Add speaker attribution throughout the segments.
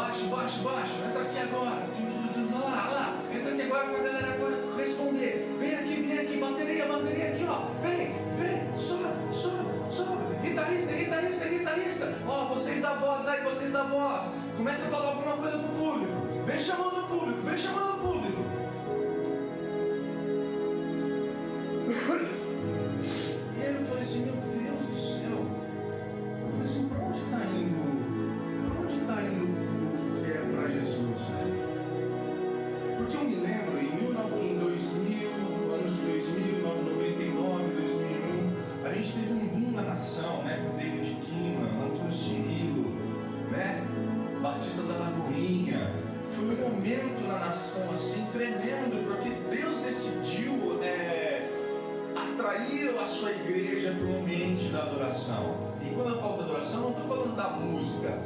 Speaker 1: baixo, entra aqui agora. Lá, entra aqui agora pra galera responder. Vem aqui, bateria aqui, ó. Vem, sobe. Guitarrista. Ó, vocês da voz aí, Começa a falar alguma coisa pro público. Vem chamando o público. E aí eu falei assim, meu Deus do céu. Eu falei assim, pra onde tá indo o que é pra Jesus? Porque eu me lembro, em 2000, anos 2000, 99, 2001, a gente teve um boom na nação, né? Com David Kima, Antônio Cirilo, né? Batista da Lagoinha. Foi um momento na nação assim tremendo, porque Deus decidiu atrair a sua igreja para o ambiente da adoração. E quando eu falo da adoração, não estou falando da música.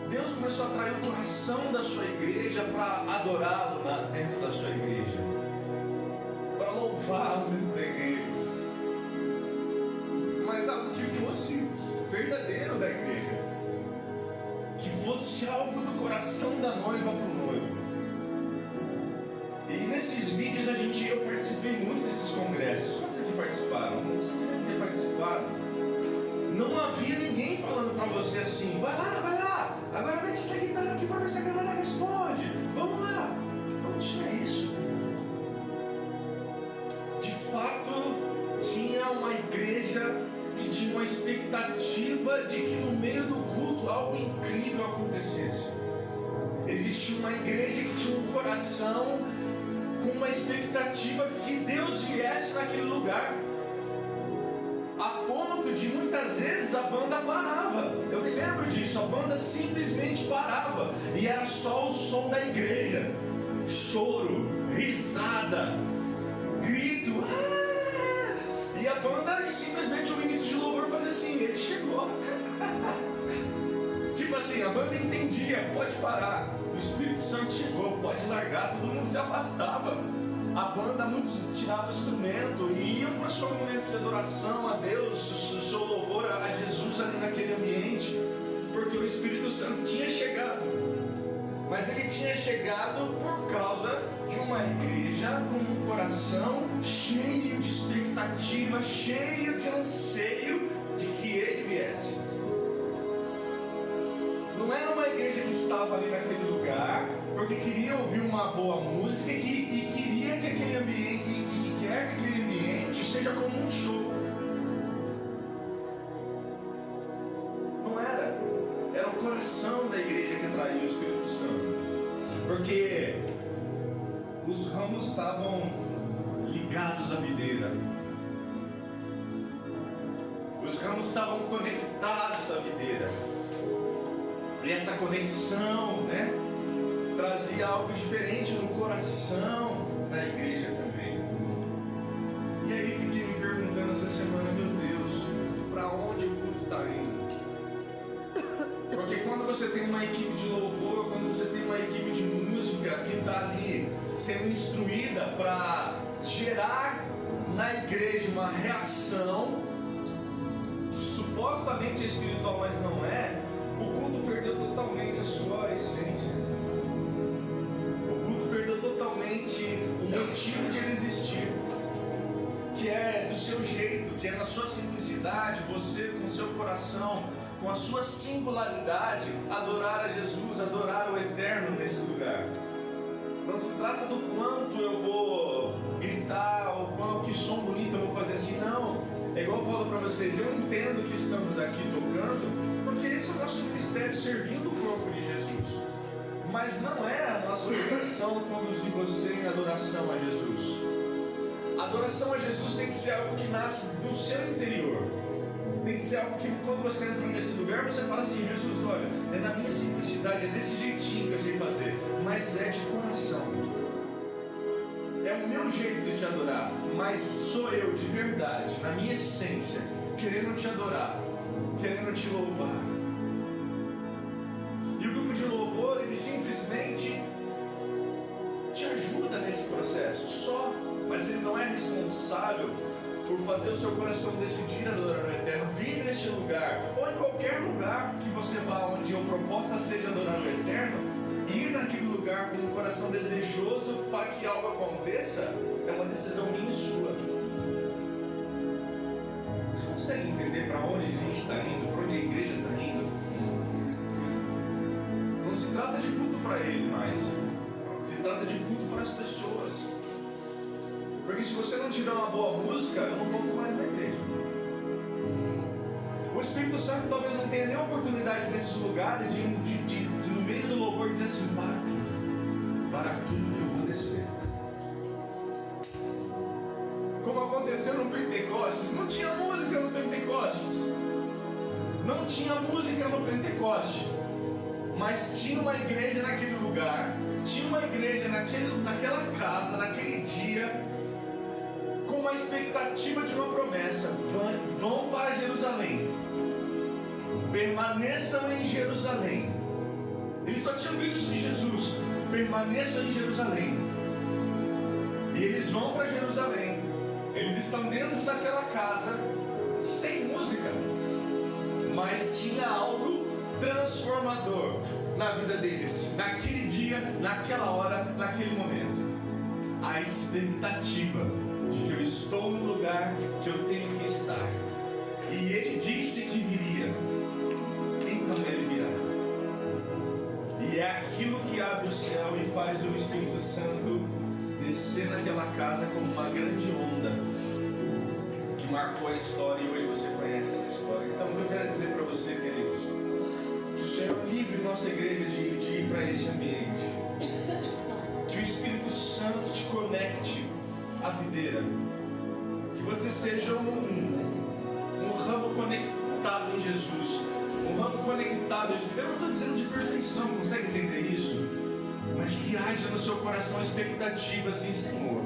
Speaker 1: Deus começou a atrair o coração da sua igreja para adorá-lo dentro da sua igreja, para louvá-lo dentro da igreja, mas algo que fosse verdadeiro da igreja, que fosse algo do coração da noiva para o noivo. E nesses vídeos eu participei muito desses congressos. Quantos aqui participaram? Muitos aqui devem ter participado. Não havia ninguém falando para você assim, vai lá, agora mete essa guitarra aqui para ver se a galera responde, vamos lá. Não tinha isso. De fato, tinha uma igreja que tinha uma expectativa de que no meio do culto algo incrível acontecesse. Existia uma igreja que tinha um coração com uma expectativa que Deus viesse naquele lugar, a ponto de muitas vezes a banda parava. Eu me lembro disso, a banda simplesmente parava e era só o som da igreja, choro, risada, grito, e a banda, simplesmente o ministro de louvor fazia assim, ele chegou. Tipo assim, a banda entendia, pode parar, o Espírito Santo chegou, pode largar, todo mundo se afastava. A banda, muitos tiravam o instrumento e iam para o seu momento de adoração a Deus, o seu louvor a Jesus ali naquele ambiente, porque o Espírito Santo tinha chegado. Mas ele tinha chegado por causa de uma igreja com um coração cheio de expectativa, cheio de anseio de que ele viesse. Não era uma igreja que estava ali naquele lugar porque queria ouvir uma boa música e queria que aquele ambiente, que quer que aquele ambiente seja como um show. Não era. Era o coração da igreja que atraía o Espírito Santo. Porque os ramos estavam ligados à videira. Os ramos estavam conectados à videira. E essa conexão, né, trazia algo diferente no coração da igreja também. E aí fiquei me perguntando essa semana, meu Deus, para onde o culto está indo? Porque quando você tem uma equipe de louvor, quando você tem uma equipe de música que está ali sendo instruída para gerar na igreja uma reação que supostamente é espiritual, mas não é, o culto perdeu totalmente a sua essência. O culto perdeu totalmente o motivo de ele existir, que é do seu jeito, que é na sua simplicidade, você com o seu coração, com a sua singularidade, adorar a Jesus, adorar o Eterno nesse lugar. Não se trata do quanto eu vou gritar, ou qual que som bonito eu vou fazer assim, não. É igual eu falo para vocês, eu entendo que estamos aqui tocando, porque esse é o nosso ministério, servindo o corpo de Jesus. Mas não é a nossa obrigação conduzir você em adoração a Jesus. A adoração a Jesus tem que ser algo que nasce do seu interior. Tem que ser algo que quando você entra nesse lugar, você fala assim, Jesus, olha, é na minha simplicidade, é desse jeitinho que eu sei fazer, mas é de coração. É o meu jeito de te adorar, mas sou eu de verdade, na minha essência, querendo te adorar, querendo te louvar. E o grupo de louvor, ele simplesmente te ajuda nesse processo, só, mas ele não é responsável por fazer o seu coração decidir adorar o Eterno. Vive neste lugar, ou em qualquer lugar que você vá, onde a proposta seja adorar o Eterno, lugar com um coração desejoso para que algo aconteça, é uma decisão minha e sua. Você consegue entender para onde a gente está indo, para onde a igreja está indo? Não se trata de culto para ele mais, se trata de culto para as pessoas. Porque se você não tiver uma boa música, eu não volto mais na igreja. O Espírito Santo talvez não tenha nem oportunidade nesses lugares de no meio do louvor dizer assim: para tudo que eu vou descer. Como aconteceu no Pentecostes, não tinha música no Pentecostes. Não tinha música no Pentecostes. Mas tinha uma igreja naquele lugar, tinha uma igreja naquela casa, naquele dia, com uma expectativa de uma promessa: vão para Jerusalém, permaneçam em Jerusalém. Eles só tinham ouvido isso de Jesus: permaneçam em Jerusalém. E eles vão para Jerusalém. Eles estão dentro daquela casa, sem música, mas tinha algo transformador na vida deles, naquele dia, naquela hora, naquele momento. A expectativa de que eu estou no lugar que eu tenho que estar. E ele disse que viria, então ele virá. E é aquilo que abre o céu e faz o Espírito Santo descer naquela casa como uma grande onda que marcou a história, e hoje você conhece essa história. Então o que eu quero dizer para você, queridos, que o Senhor livre nossa igreja de ir para esse ambiente, que o Espírito Santo te conecte à videira, que você seja um ramo conectado em Jesus, um ramo conectado. Eu não estou dizendo de perfeição, consegue entender isso? Mas que haja no seu coração expectativa assim: Senhor,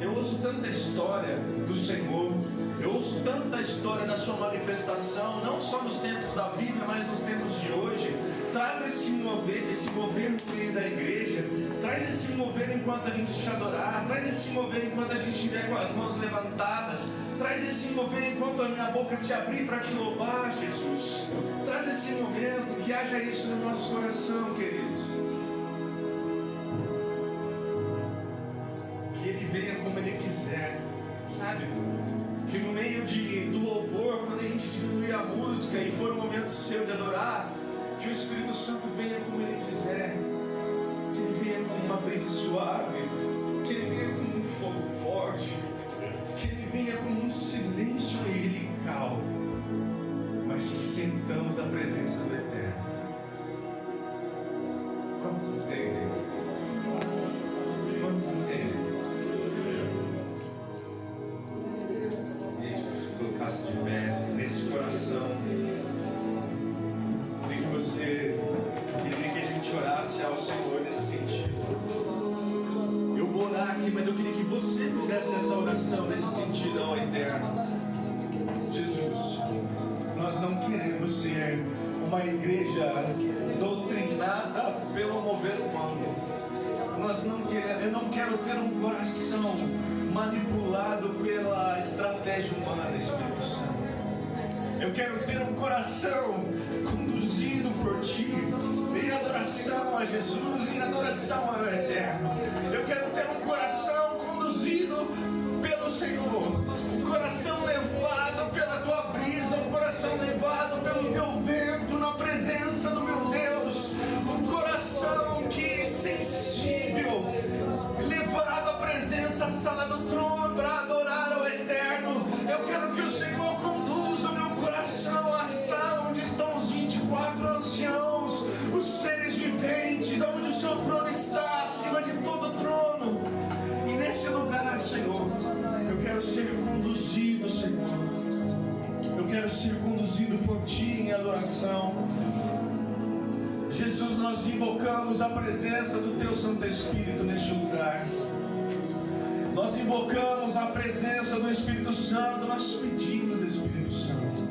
Speaker 1: eu ouço tanta história do Senhor, eu ouço tanta história da sua manifestação, não só nos tempos da Bíblia, mas nos tempos de hoje. Traz esse mover no meio da igreja, traz esse mover enquanto a gente te adorar, traz esse mover enquanto a gente estiver com as mãos levantadas, traz esse mover enquanto a minha boca se abrir para te louvar, Jesus. Traz esse momento, que haja isso no nosso coração, queridos. Que Ele venha como Ele quiser, sabe? Que no meio do louvor, quando a gente diminuir a música e for o momento seu de adorar, que o Espírito Santo venha como Ele quiser, que Ele venha como uma brisa suave, que Ele venha como um fogo forte, que Ele venha como um silêncio angelical, mas que sentamos a presença do Eterno. Quantos entendem? Quantos entendem? Gente, se colocasse de pé nesse coração, queria que a gente orasse ao Senhor nesse sentido. Eu vou orar aqui, mas eu queria que você fizesse essa oração nesse sentido ao Eterno. Jesus, nós não queremos ser uma igreja doutrinada pelo mover humano. Eu não quero ter um coração manipulado pela estratégia humana, Espírito Santo. Eu quero ter um coração conduzido por Ti, em adoração a Jesus, em adoração ao Eterno. Eu quero ter um coração conduzido pelo Senhor, um coração levado pela Tua brisa, um coração levado pelo Teu vento na presença do meu Deus, um coração que sensível, levado à presença, à sala do trono para adorar ao Eterno. Eu quero que o Senhor conduza o meu coração à sala onde estão os 24 anciãos, os seres viventes, onde o Seu trono está, acima de todo trono. E nesse lugar, Senhor, eu quero ser conduzido, Senhor. Eu quero ser conduzido por Ti em adoração. Jesus, nós invocamos a presença do Teu Santo Espírito neste lugar. Nós invocamos a presença do Espírito Santo. Nós pedimos, Espírito Santo,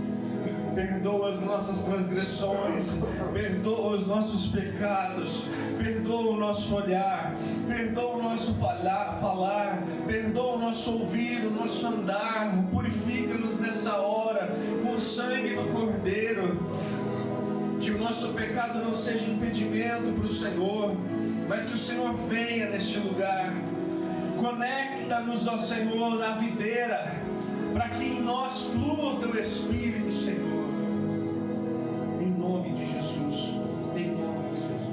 Speaker 1: perdoa as nossas transgressões, perdoa os nossos pecados, perdoa o nosso olhar, perdoa o nosso falar, perdoa o nosso ouvir, o nosso andar. Purifica-nos nessa hora com o sangue do Cordeiro. Que o nosso pecado não seja impedimento para o Senhor, mas que o Senhor venha neste lugar. Conecta-nos ao Senhor na videira, para que em nós flua o teu Espírito, Senhor. Em nome de Jesus. Em nome de Jesus.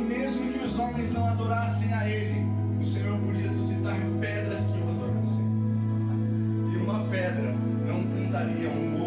Speaker 1: mesmo que os homens não adorassem a Ele, o Senhor podia suscitar pedras que o adorassem. E uma pedra não cantaria um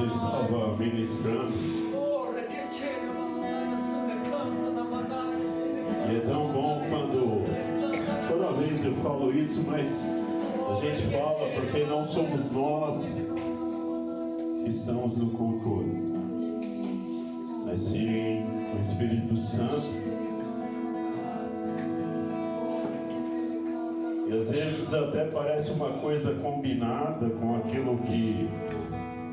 Speaker 2: Estava ministrando, e é tão bom quando toda vez eu falo isso, mas a gente fala porque não somos nós que estamos no culto, mas sim o Espírito Santo. E às vezes até parece uma coisa combinada com aquilo que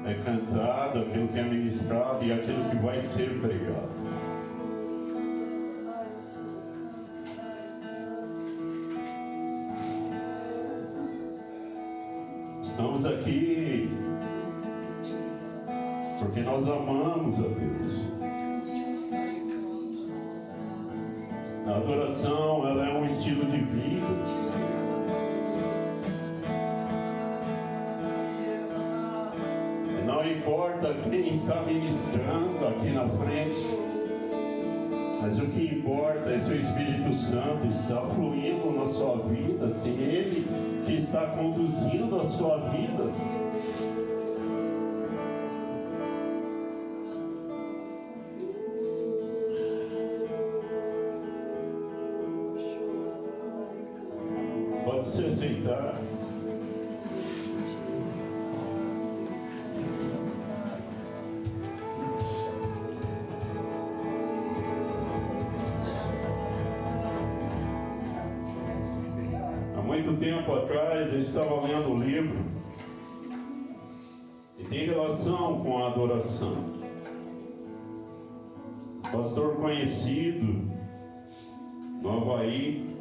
Speaker 2: é cantado, aquilo que é ministrado e aquilo que vai ser pregado. Estamos aqui porque nós amamos a Deus. A adoração, ela é um estilo de vida. Não importa quem está ministrando aqui na frente, mas o que importa é se o Espírito Santo está fluindo na sua vida, se Ele que está conduzindo a sua vida. Pode se aceitar. Muito tempo atrás eu estava lendo um livro e tem relação com a adoração. Pastor conhecido no Havaí,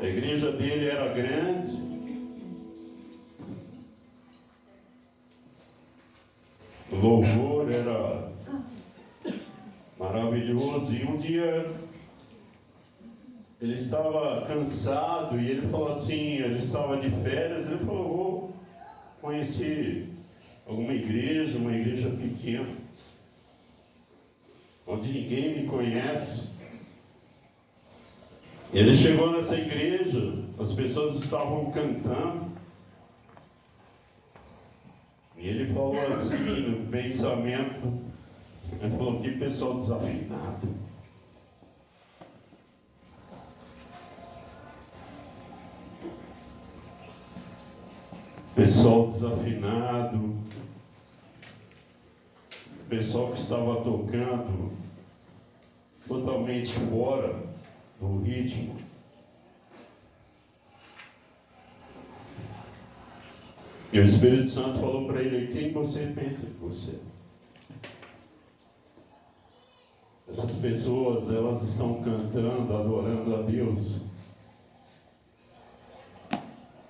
Speaker 2: a igreja dele era grande, o louvor era maravilhoso, e um dia ele estava cansado e ele falou assim, ele estava de férias, ele falou, vou conhecer alguma igreja, uma igreja pequena, onde ninguém me conhece. Ele chegou nessa igreja, as pessoas estavam cantando, e ele falou assim, no pensamento, ele falou, que pessoal desafinado. Pessoal desafinado, pessoal que estava tocando totalmente fora do ritmo. E o Espírito Santo falou para ele, quem você pensa que você é? Essas pessoas, elas estão cantando, adorando a Deus.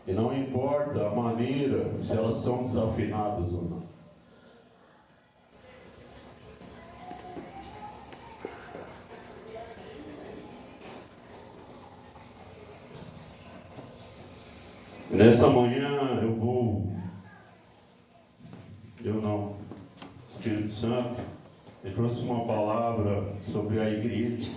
Speaker 2: E não importa a maneira, se elas são desafinadas ou não. Nesta manhã o Espírito Santo me trouxe uma palavra sobre a igreja.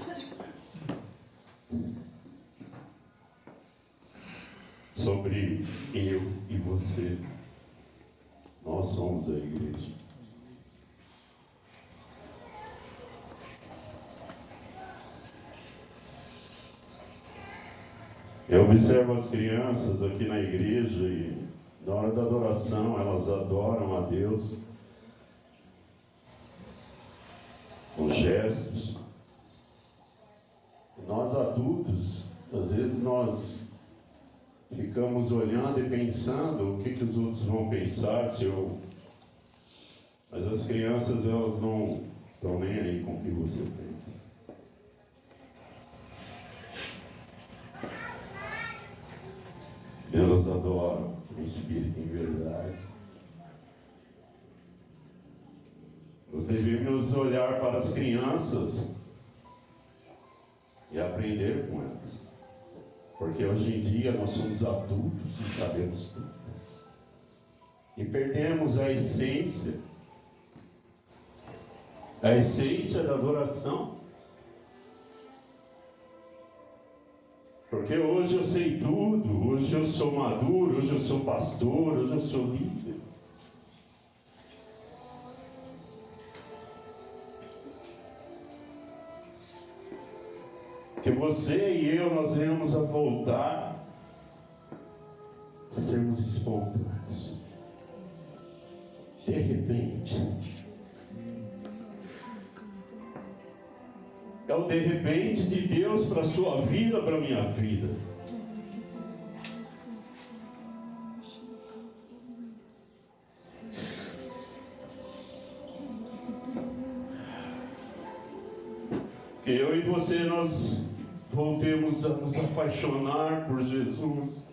Speaker 2: sobre eu e você. Nós somos a igreja. Eu observo as crianças aqui na igreja e na hora da adoração elas adoram a Deus com gestos. Nós adultos, às vezes nós ficamos olhando e pensando o que os outros vão pensar se eu... Mas as crianças, elas não estão nem aí com o que você pensa. Elas adoram o Espírito em verdade. Nós devemos olhar para as crianças e aprender com elas. Porque hoje em dia nós somos adultos e sabemos tudo. E perdemos a essência da adoração. Porque hoje eu sei tudo, hoje eu sou maduro, hoje eu sou pastor, hoje eu sou líder. Que você e eu, nós venhamos a voltar a sermos espontâneos. De repente. É o de repente de Deus para a sua vida, para a minha vida. Que eu e você, nós voltemos a nos apaixonar por Jesus.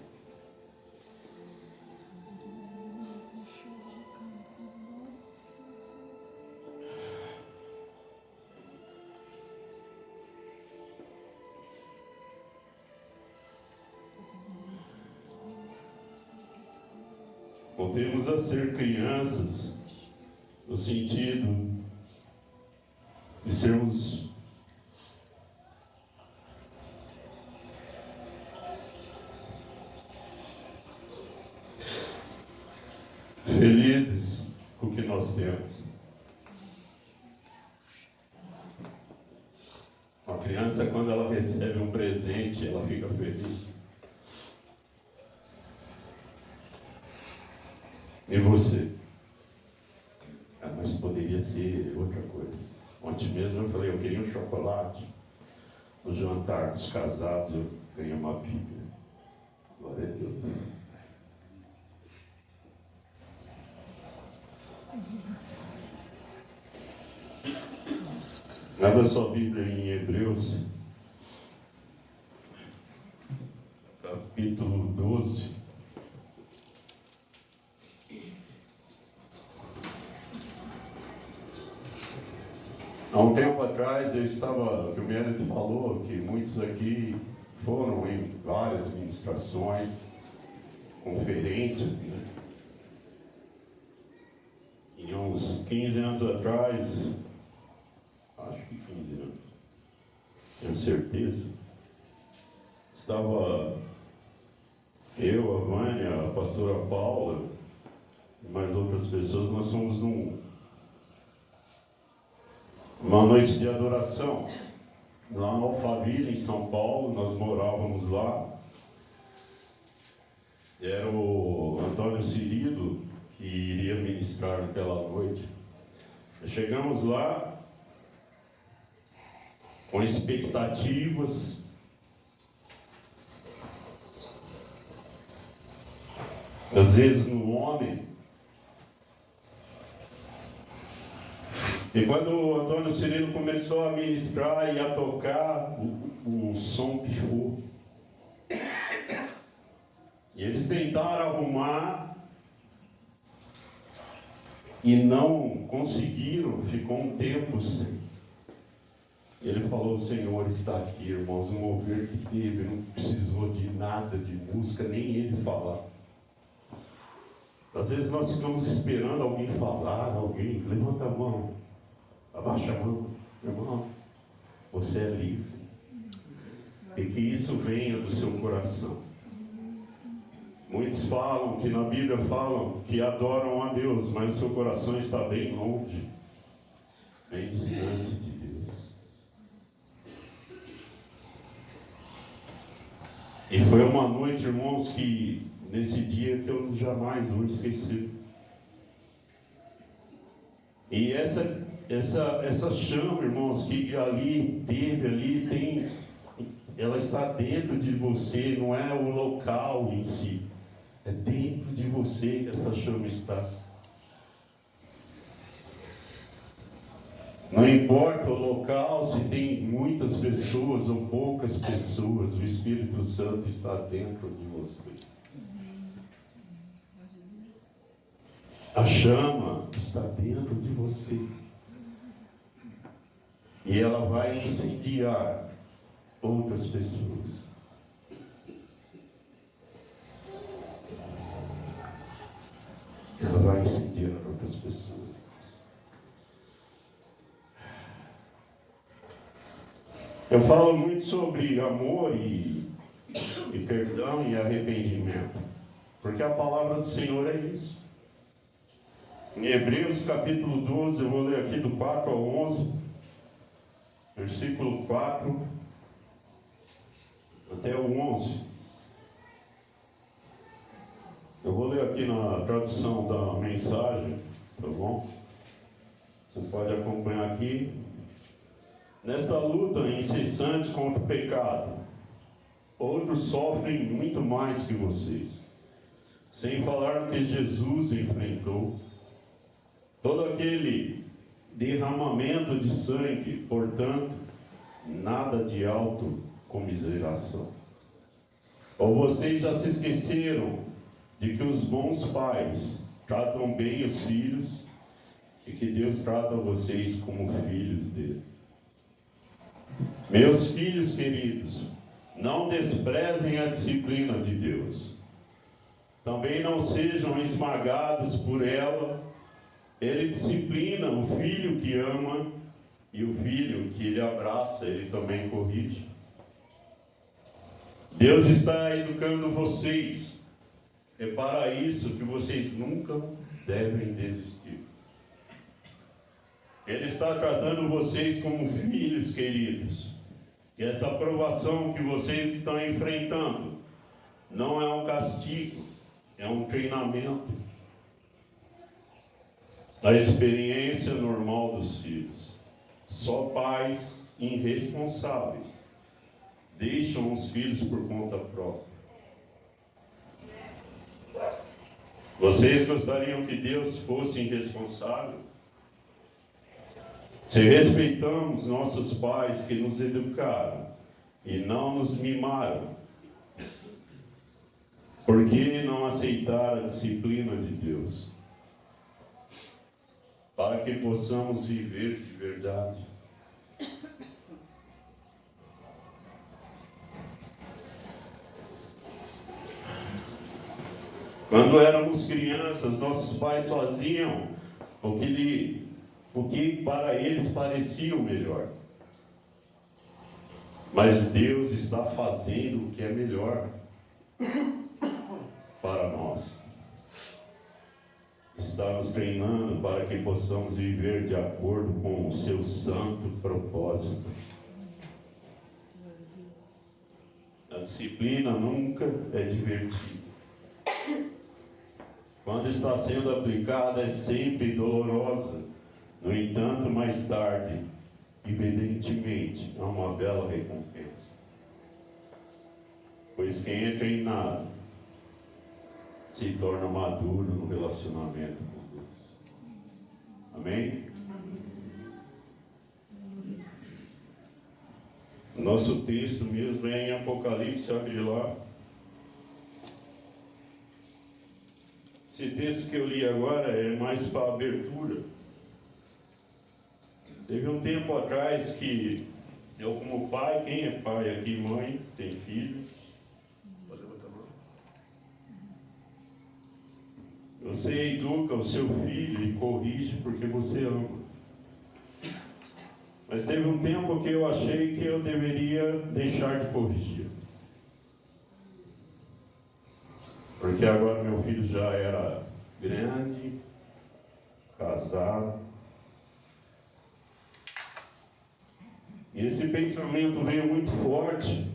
Speaker 2: Voltemos a ser crianças, no sentido de sermos felizes com o que nós temos. Uma criança, quando ela recebe um presente, ela fica feliz. E você? Ah, mas poderia ser outra coisa. Ontem mesmo eu falei, eu queria um chocolate. No jantar dos casados eu ganhei uma Bíblia. Glória a Deus. Abra sua Bíblia em Hebreus, capítulo 12. Há um tempo atrás que o Mérito falou que muitos aqui foram em várias ministrações, conferências, né? E uns 15 anos atrás, acho que 15 anos, tenho certeza, estava eu, a Vânia, a pastora Paula e mais outras pessoas, nós fomos uma noite de adoração, lá no Alphaville, em São Paulo. Nós morávamos lá. Era o Antônio Cirilo que iria ministrar naquela noite. Chegamos lá com expectativas. Às vezes no homem. E quando o Antônio Cirilo começou a ministrar e a tocar, o som pifou. E eles tentaram arrumar e não conseguiram, ficou um tempo sem. Ele falou, o Senhor está aqui, irmãos, o mover que teve, não precisou de nada de música, nem ele falar. Às vezes nós ficamos esperando alguém falar, alguém, levanta a mão. Abaixa a mão, irmão, você é livre. E que isso venha do seu coração. Muitos falam que na Bíblia falam que adoram a Deus, mas o seu coração está bem longe, bem distante de Deus. E foi uma noite, irmãos, que nesse dia que eu jamais vou esquecer. E essa chama, irmãos, que ali teve, ali tem, ela está dentro de você, não é o local em si. É dentro de você que essa chama está. Não importa o local, se tem muitas pessoas ou poucas pessoas, o Espírito Santo está dentro de você. A chama está dentro de você. E ela vai incendiar outras pessoas. Ela vai incendiar outras pessoas. Eu falo muito sobre amor e perdão e arrependimento, porque a palavra do Senhor é isso. Em Hebreus capítulo 12, eu vou ler aqui do 4 ao 11, versículo 4 até o 11. Eu vou ler aqui na tradução da mensagem, tá bom? Você pode acompanhar aqui. Nesta luta incessante contra o pecado, outros sofrem muito mais que vocês. Sem falar no que Jesus enfrentou. Todo aquele derramamento de sangue, portanto, nada de autocomiseração. Ou vocês já se esqueceram de que os bons pais tratam bem os filhos e que Deus trata vocês como filhos dele. Meus filhos queridos, não desprezem a disciplina de Deus. Também não sejam esmagados por ela. Ele disciplina o filho que ama e o filho que ele abraça, ele também corrige. Deus está educando vocês. É para isso que vocês nunca devem desistir. Ele está tratando vocês como filhos queridos. E essa provação que vocês estão enfrentando não é um castigo, é um treinamento. A experiência normal dos filhos. Só pais irresponsáveis deixam os filhos por conta própria. Vocês gostariam que Deus fosse irresponsável? Se respeitamos nossos pais que nos educaram e não nos mimaram, por que não aceitar a disciplina de Deus? Para que possamos viver de verdade. Quando éramos crianças, nossos pais faziam o que para eles parecia o melhor. Mas Deus está fazendo o que é melhor para nós. Está nos treinando para que possamos viver de acordo com o seu santo propósito. A disciplina nunca é divertida. Quando está sendo aplicada, é sempre dolorosa. No entanto, mais tarde, evidentemente, há uma bela recompensa. Pois quem é treinado se torna maduro no relacionamento com Deus. Amém? Nosso texto mesmo é em Apocalipse, abre lá. Esse texto que eu li agora é mais para a abertura. Teve um tempo atrás que eu, como pai, quem é pai aqui, mãe, tem filhos? Pode levantar a mão. Você educa o seu filho e corrige porque você ama. Mas teve um tempo que eu achei que eu deveria deixar de corrigir. Porque agora meu filho já era grande, casado. E esse pensamento veio muito forte.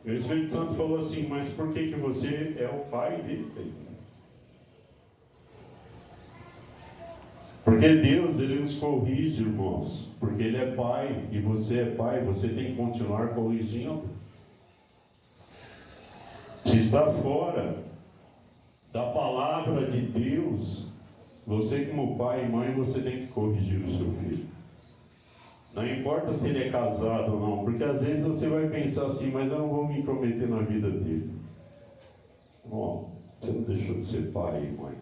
Speaker 2: E o Espírito Santo falou assim, mas por que você é o pai dele? Porque Deus, Ele nos corrige, irmãos. Porque Ele é pai, e você é pai, você tem que continuar corrigindo. Se está fora da palavra de Deus, você como pai e mãe, você tem que corrigir o seu filho. Não importa se ele é casado ou não, porque às vezes você vai pensar assim, mas eu não vou me intrometer na vida dele. Bom, você não deixou de ser pai e mãe.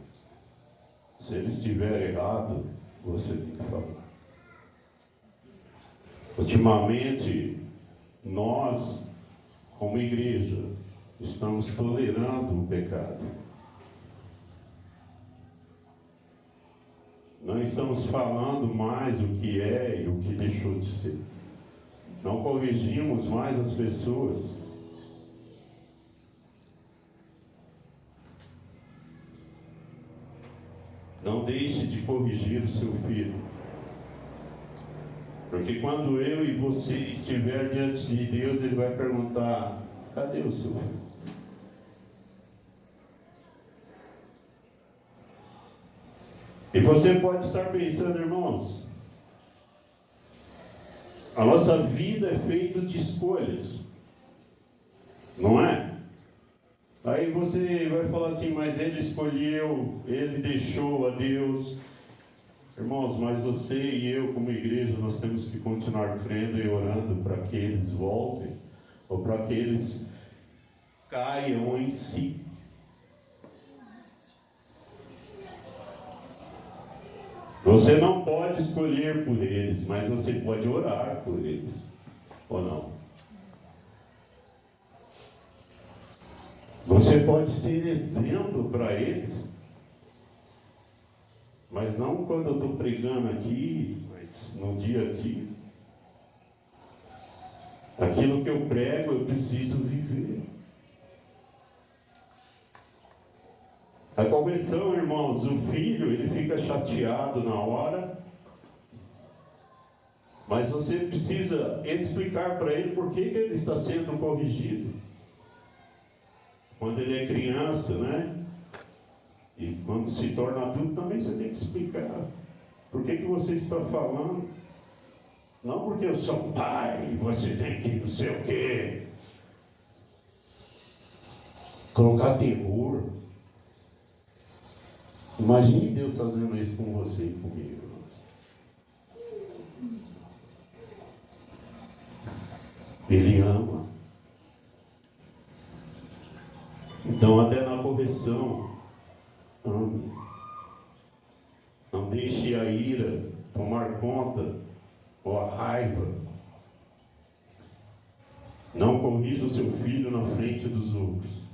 Speaker 2: Se ele estiver errado, você tem que falar. Ultimamente, nós, como igreja, estamos tolerando o pecado. Não estamos falando mais o que é e o que deixou de ser. Não corrigimos mais as pessoas. Não deixe de corrigir o seu filho. Porque quando eu e você estiver diante de Deus, Ele vai perguntar, cadê o seu filho? E você pode estar pensando, irmãos, a nossa vida é feita de escolhas, não é? Aí você vai falar assim, mas ele escolheu, ele deixou a Deus. Irmãos, mas você e eu como igreja, nós temos que continuar crendo e orando para que eles voltem, ou para que eles caiam em si. Você não pode escolher por eles, mas você pode orar por eles, ou não? Você pode ser exemplo para eles, mas não quando eu estou pregando aqui, mas no dia a dia. Aquilo que eu prego, eu preciso viver. A correção, irmãos, o filho, ele fica chateado na hora, mas você precisa explicar para ele por que ele está sendo corrigido. Quando ele é criança, né? E quando se torna adulto, também você tem que explicar. Por que você está falando? Não porque eu sou pai e você tem que não sei o quê. Colocar terror. Imagine Deus fazendo isso com você e comigo. Ele ama. Então, até na correção, ame. Não deixe a ira tomar conta, ou a raiva. Não corrija o seu filho na frente dos outros.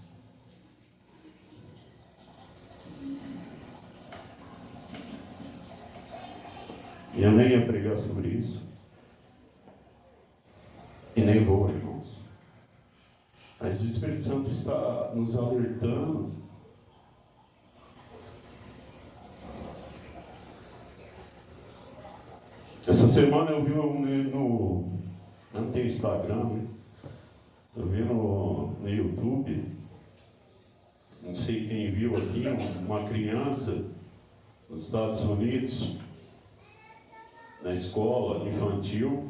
Speaker 2: E eu nem ia pregar sobre isso. E nem vou, irmãos. Mas o Espírito Santo está nos alertando. Essa semana eu vi não tem Instagram, né? Eu vi no YouTube, não sei quem viu aqui, uma criança nos Estados Unidos, na escola infantil.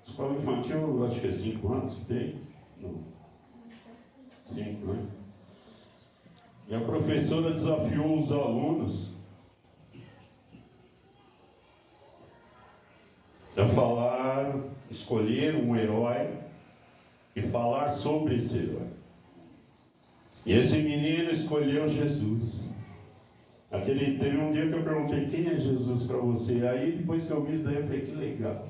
Speaker 2: Escola infantil, eu acho que é 5 anos que tem. Não. 5, né? E a professora desafiou os alunos a falar, escolher um herói e falar sobre esse herói. E esse menino escolheu Jesus. Teve um dia que eu perguntei, quem é Jesus para você? Aí depois que eu vi isso daí, eu falei, que legal.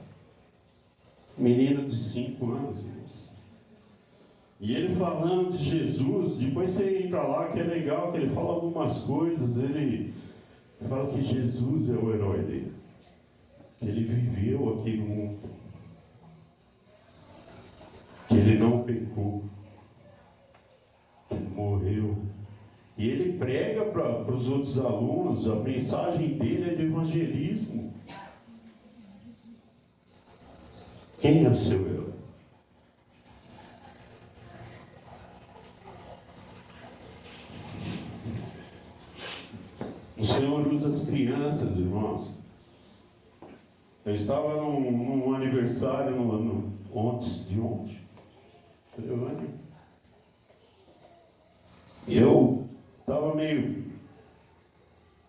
Speaker 2: Menino de 5 anos, irmãos. E ele falando de Jesus, depois você entra lá, que é legal, que ele fala algumas coisas, ele fala que Jesus é o herói dele. Que ele viveu aqui no mundo. Que ele não pecou. Que ele morreu E ele prega para os outros alunos, a mensagem dele é de evangelismo. Quem é o seu herói? O Senhor usa as crianças, irmãos. Eu estava num aniversário ontem. E eu estava meio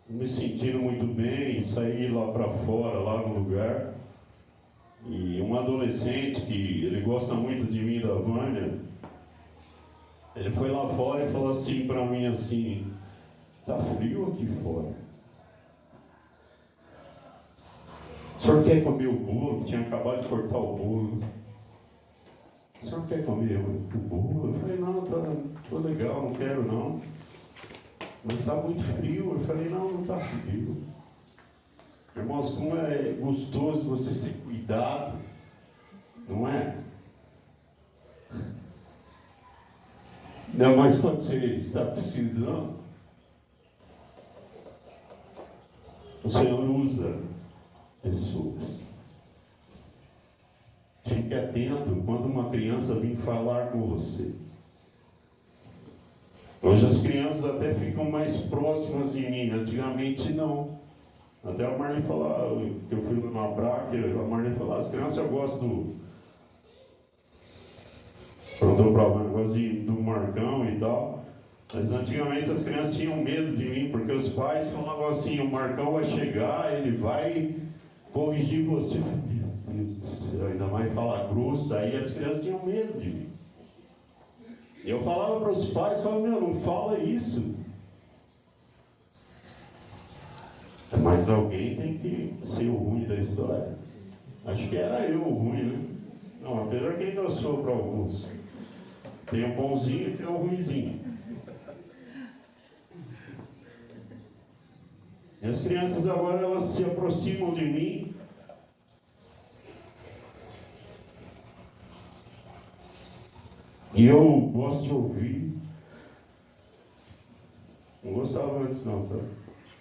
Speaker 2: me sentindo muito bem, saí lá para fora, lá no lugar. E um adolescente que ele gosta muito de mim, da Vânia, ele foi lá fora e falou assim para mim assim: tá frio aqui fora. O senhor quer comer o bolo? Tinha acabado de cortar o bolo. O senhor quer comer o bolo? Eu falei: não, tô legal, não quero não. Mas está muito frio. Eu falei: não está frio. Irmãos, como é gostoso você ser cuidado, não é? Não, mas quando você está precisando, o Senhor usa pessoas. Fique atento quando uma criança vir falar com você. Hoje as crianças até ficam mais próximas de mim, antigamente não. Até a Marlene falou, que eu fui numa praia, a Marlene falou: as crianças eu gosto perguntou para ela, eu gosto do Marcão e tal. Mas antigamente as crianças tinham medo de mim, porque os pais falavam assim: o Marcão vai chegar, ele vai corrigir você. Ainda mais falar grosso, aí as crianças tinham medo de mim. Eu falava para os pais, falava: meu, não fala isso. Mas alguém tem que ser o ruim da história. Acho que era eu o ruim, né? Não, apesar que ainda sou para alguns. Tem o bonzinho e tem o ruinzinho. E as crianças agora, elas se aproximam de mim. E eu gosto de ouvir. Não gostava antes não, tá?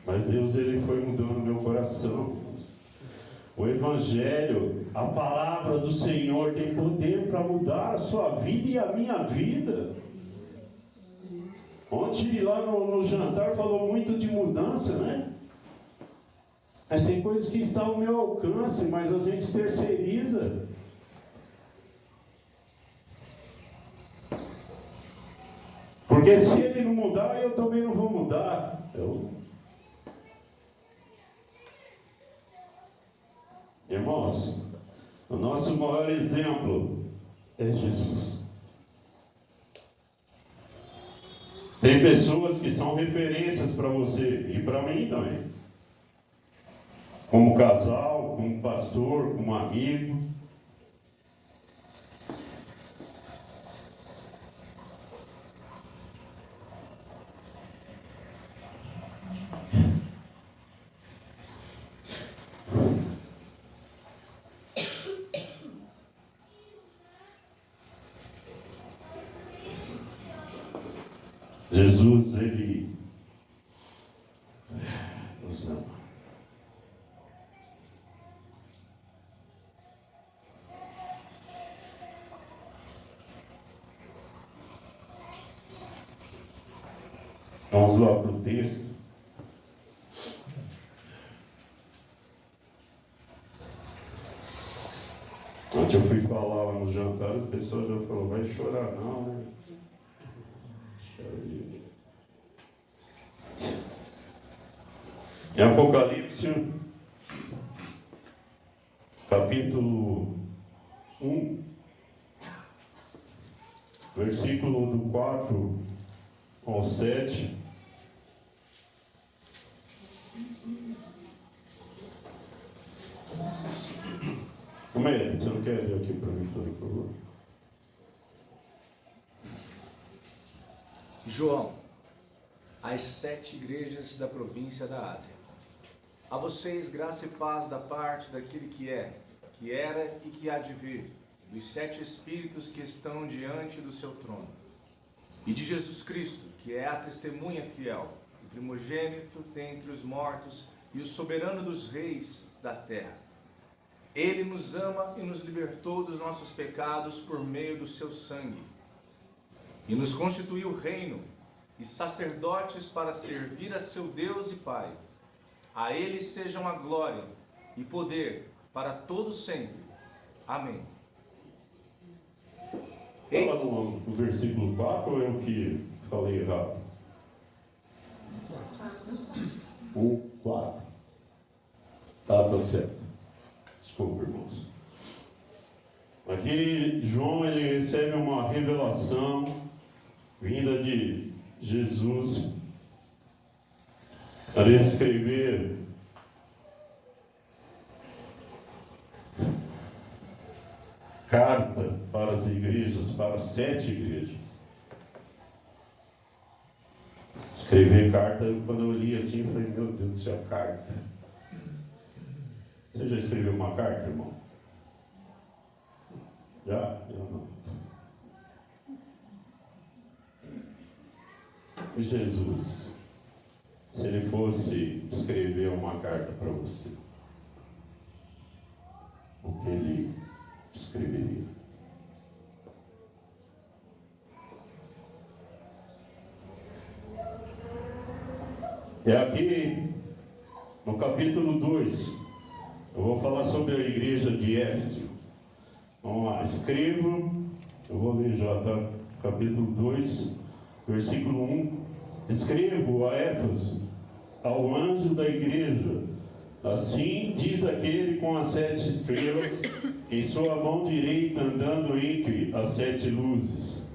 Speaker 2: Mas Deus, ele foi mudando o meu coração. O Evangelho, a palavra do Senhor tem poder para mudar a sua vida e a minha vida. Ontem lá no jantar falou muito de mudança, né? Mas tem coisas que estão ao meu alcance, mas a gente terceiriza. Porque se ele não mudar, eu também não vou mudar. Irmãos, o nosso maior exemplo é Jesus. Tem pessoas que são referências para você e para mim também. Como casal, como pastor, como amigo. Jesus, ele nos ama. Vamos lá para o texto. Ontem eu fui falar lá no jantar, o pessoal já falou: vai chorar não, né? Em Apocalipse, capítulo 1, versículo do 4 ao 7. Como é? Você não quer ver aqui para mim, por favor?
Speaker 3: João, às 7 igrejas da província da Ásia. A vocês graça e paz da parte daquele que é, que era e que há de vir, dos 7 Espíritos que estão diante do seu trono, e de Jesus Cristo, que é a testemunha fiel, o primogênito dentre os mortos e o soberano dos reis da terra. Ele nos ama e nos libertou dos nossos pecados por meio do seu sangue, e nos constituiu reino e sacerdotes para servir a seu Deus e Pai. A Ele sejam a glória e poder para todos sempre. Amém.
Speaker 2: Estava no versículo 4 ou eu que falei errado? 4. Tá certo. Desculpa, irmãos. Aqui João ele recebe uma revelação vinda de Jesus para escrever carta para as igrejas, para 7 igrejas. Escrever carta, quando eu li assim, eu falei, meu Deus do céu, carta. Você já escreveu uma carta, irmão? Já? Eu não. E Jesus, se ele fosse escrever uma carta para você, o que ele escreveria? É aqui no capítulo 2, eu vou falar sobre a igreja de Éfeso. Vamos lá, escrevo, eu vou ler já, tá? Capítulo 2, versículo 1. Escrevo a Éfeso, ao anjo da igreja, assim diz aquele com as 7 estrelas, em sua mão direita andando entre as 7 luzes.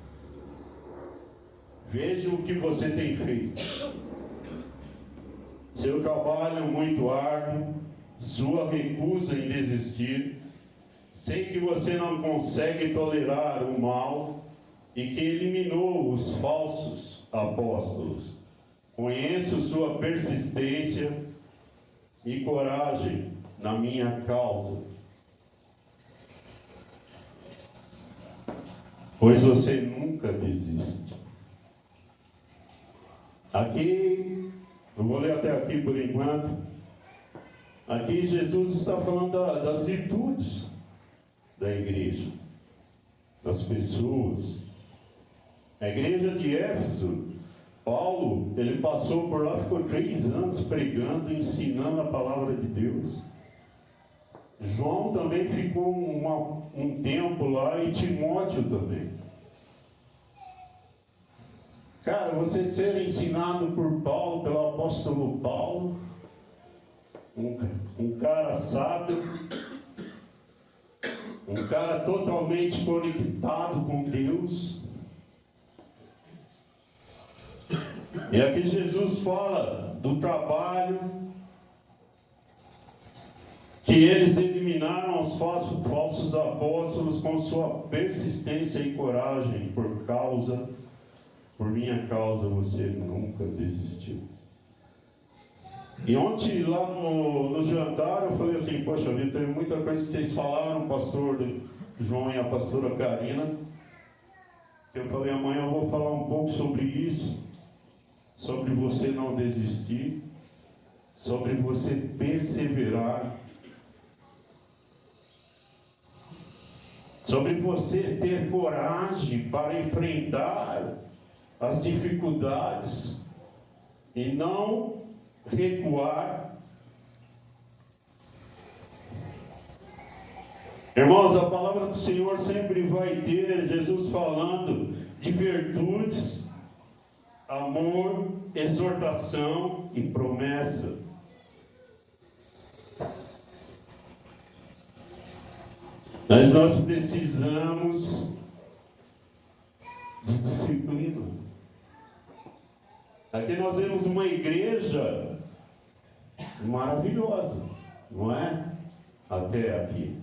Speaker 2: Veja o que você tem feito. Seu trabalho é muito árduo, sua recusa em desistir. Sei que você não consegue tolerar o mal e que eliminou os falsos apóstolos. Conheço sua persistência e coragem na minha causa, pois você nunca desiste. Aqui, eu vou ler até aqui por enquanto. Aqui Jesus está falando das virtudes da igreja, das pessoas. A igreja de Éfeso, Paulo, ele passou por lá, ficou 3 anos pregando, ensinando a palavra de Deus. João também ficou um tempo lá, e Timóteo também. Cara, você ser ensinado por Paulo, pelo apóstolo Paulo, um cara sábio, um cara totalmente conectado com Deus. E aqui Jesus fala do trabalho que eles eliminaram os falsos apóstolos com sua persistência e coragem. Por minha causa você nunca desistiu. E ontem lá no jantar eu falei assim, poxa vida, teve muita coisa que vocês falaram, o pastor João e a pastora Karina. Eu falei, amanhã eu vou falar um pouco sobre isso, sobre você não desistir, sobre você perseverar, sobre você ter coragem para enfrentar as dificuldades e não recuar. Irmãos, a palavra do Senhor sempre vai ter Jesus falando de virtudes, amor, exortação e promessa. Mas nós precisamos de disciplina. Aqui nós vemos uma igreja maravilhosa, não é? Até aqui.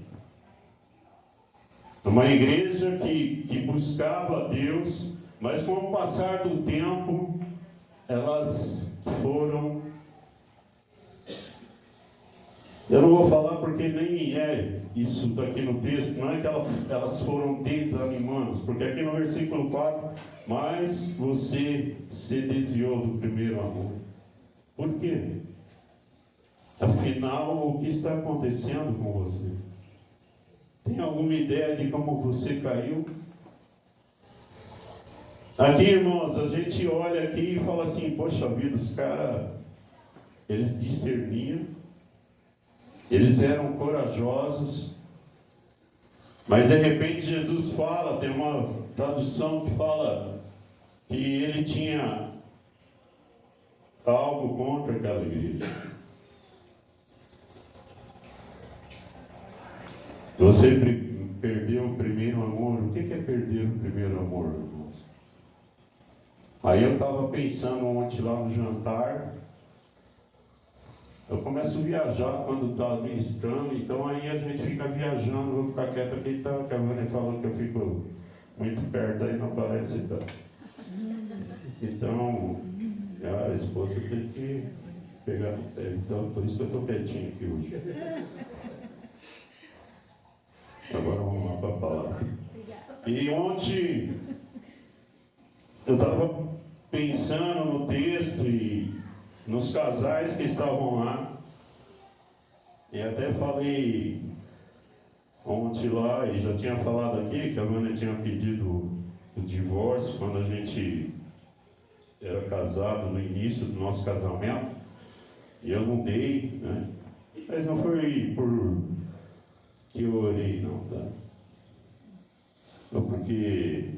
Speaker 2: Uma igreja que buscava a Deus, mas com o passar do tempo, elas foram Eu não vou falar porque nem é isso daqui no texto, não é que elas foram desanimando, porque aqui no versículo 4, mas você se desviou do primeiro amor. Por quê? Afinal, o que está acontecendo com você? Tem alguma ideia de como você caiu? Aqui, irmãos, a gente olha aqui e fala assim, poxa vida, os caras, eles discerniam, eles eram corajosos, mas de repente Jesus fala, tem uma tradução que fala que ele tinha algo contra aquela igreja. Você perdeu o primeiro amor. O que é perder o primeiro amor, irmãos? Aí eu estava pensando ontem lá no jantar. Eu começo a viajar quando está ministrando, então aí a gente fica viajando, vou ficar quieto aqui, tá? Que a Vânia falou que eu fico muito perto, aí não parece, tá? Então, a esposa tem que pegar no pé, então por isso que eu estou quietinho aqui hoje. Agora vamos lá para a palavra. E ontem eu estava pensando no texto e nos casais que estavam lá, e até falei ontem lá, e já tinha falado aqui, que a Vânia tinha pedido o divórcio quando a gente era casado, no início do nosso casamento, e eu não dei, né? Mas não foi por que eu orei, não, tá? Não porque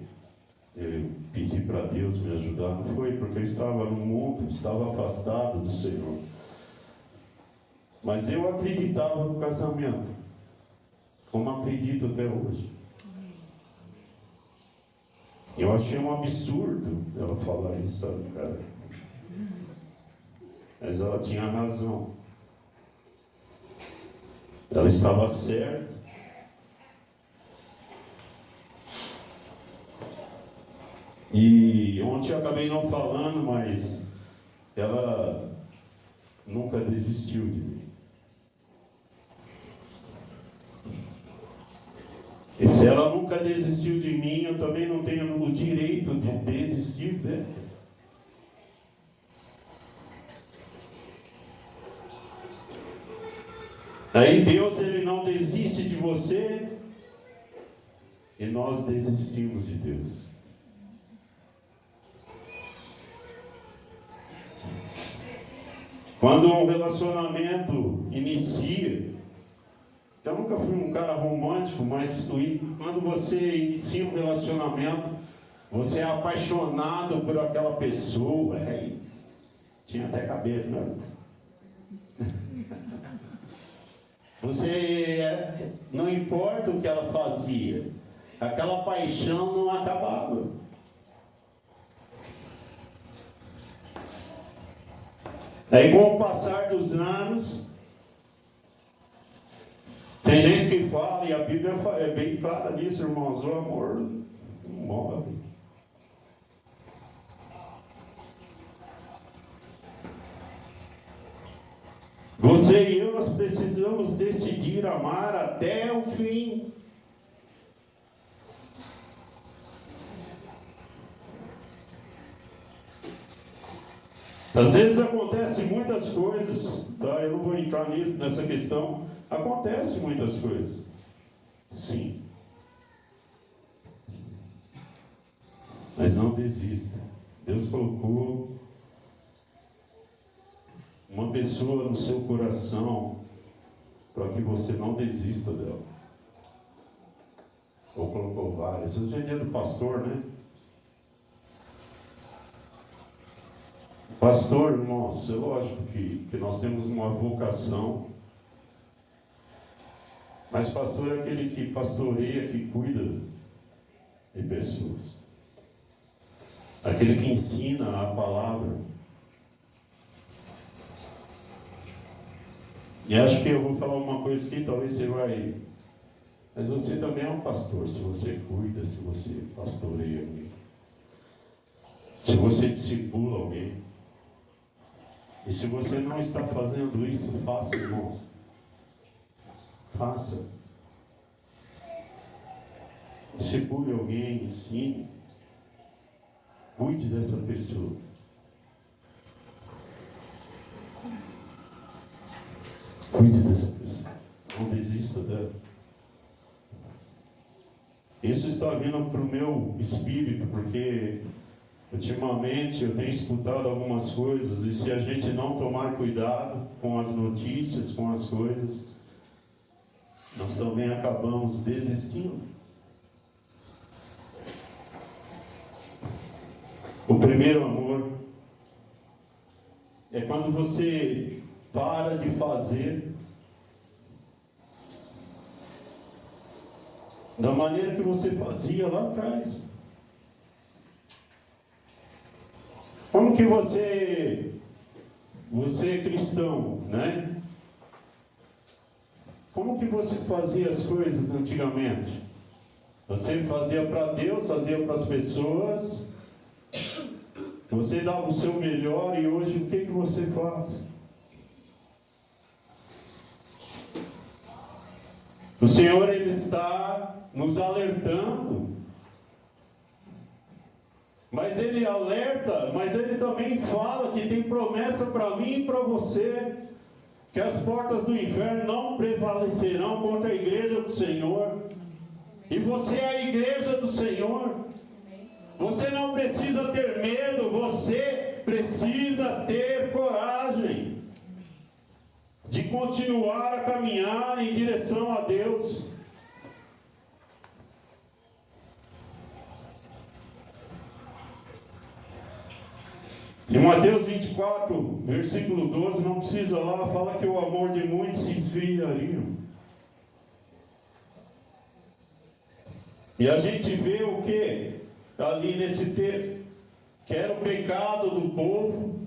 Speaker 2: eu pedi para Deus me ajudar, não foi porque eu estava no mundo, estava afastado do Senhor. Mas eu acreditava no casamento, como acredito até hoje. Eu achei um absurdo ela falar isso, sabe, cara? Mas ela tinha razão. Ela estava certa. E ontem eu acabei não falando, mas ela nunca desistiu de mim. E se ela nunca desistiu de mim, eu também não tenho o direito de desistir dela. Aí Deus, Ele não desiste de você, e nós desistimos de Deus. Quando um relacionamento inicia, eu nunca fui um cara romântico, mas quando você inicia um relacionamento, você é apaixonado por aquela pessoa. Tinha até cabelo, né? Você, não importa o que ela fazia, aquela paixão não acabava. Aí, com o passar dos anos, tem gente que fala, e a Bíblia é bem clara nisso, irmãos, o amor não morre. Você e eu, nós precisamos decidir amar até o fim. Às vezes acontecem muitas coisas, tá? Eu não vou entrar nessa questão. Acontecem muitas coisas. Sim. Mas não desista. Deus colocou uma pessoa no seu coração para que você não desista dela. Ou colocou várias. Hoje é dia do pastor, né? Pastor, irmãos, é lógico que nós temos uma vocação, mas pastor é aquele que pastoreia, que cuida de pessoas. Aquele que ensina a palavra. E acho que eu vou falar uma coisa aqui, talvez você vai... Mas você também é um pastor, se você cuida, se você pastoreia alguém. Se você discipula alguém. E se você não está fazendo isso, faça, irmãos. Faça. Discipule alguém, ensine. Cuide dessa pessoa. Cuide dessa pessoa. Não desista dela. Isso está vindo para o meu espírito, porque ultimamente eu tenho escutado algumas coisas, e se a gente não tomar cuidado com as notícias, com as coisas, nós também acabamos desistindo. O primeiro amor é quando você para de fazer da maneira que você fazia lá atrás. Como que você é cristão, né? Como que você fazia as coisas antigamente? Você fazia para Deus, fazia para as pessoas, você dava o seu melhor, e hoje o que você faz? O Senhor, Ele está nos alertando, mas Ele alerta, mas Ele também fala que tem promessa para mim e para você, que as portas do inferno não prevalecerão contra a igreja do Senhor, e você é a igreja do Senhor. Você não precisa ter medo, você precisa ter coragem de continuar a caminhar em direção a Deus. Em Mateus 24, versículo 12, não precisa lá, fala que o amor de muitos se esfriaria. E a gente vê o que ali nesse texto? Que era o pecado do povo.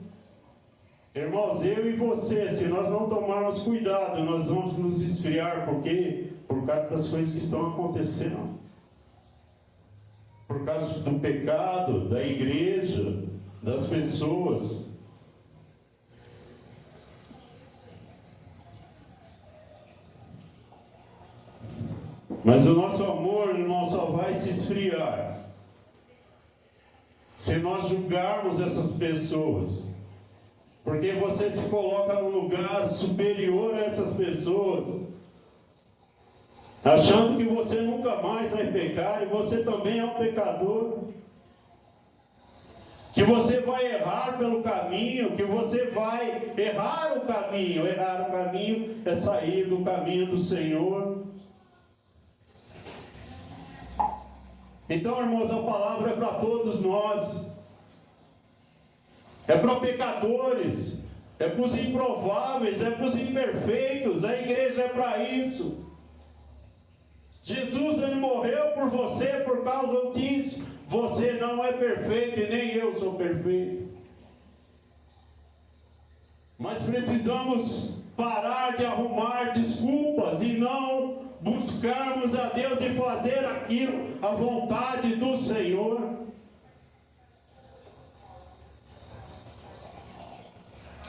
Speaker 2: Irmãos, eu e você, se nós não tomarmos cuidado, nós vamos nos esfriar. Por quê? Por causa das coisas que estão acontecendo. Por causa do pecado, da igreja, das pessoas. Mas o nosso amor, irmão, só vai se esfriar se nós julgarmos essas pessoas. Porque você se coloca num lugar superior a essas pessoas, achando que você nunca mais vai pecar, e você também é um pecador. Que você vai errar pelo caminho, que você vai errar o caminho. Errar o caminho é sair do caminho do Senhor. Então, irmãos, a palavra é para todos nós. É para pecadores, é para os improváveis, é para os imperfeitos. A igreja é para isso. Jesus, Ele morreu por você por causa disso. Você não é perfeito e nem eu sou perfeito. Mas precisamos parar de arrumar desculpas e não buscarmos a Deus e fazer aquilo, a vontade do Senhor.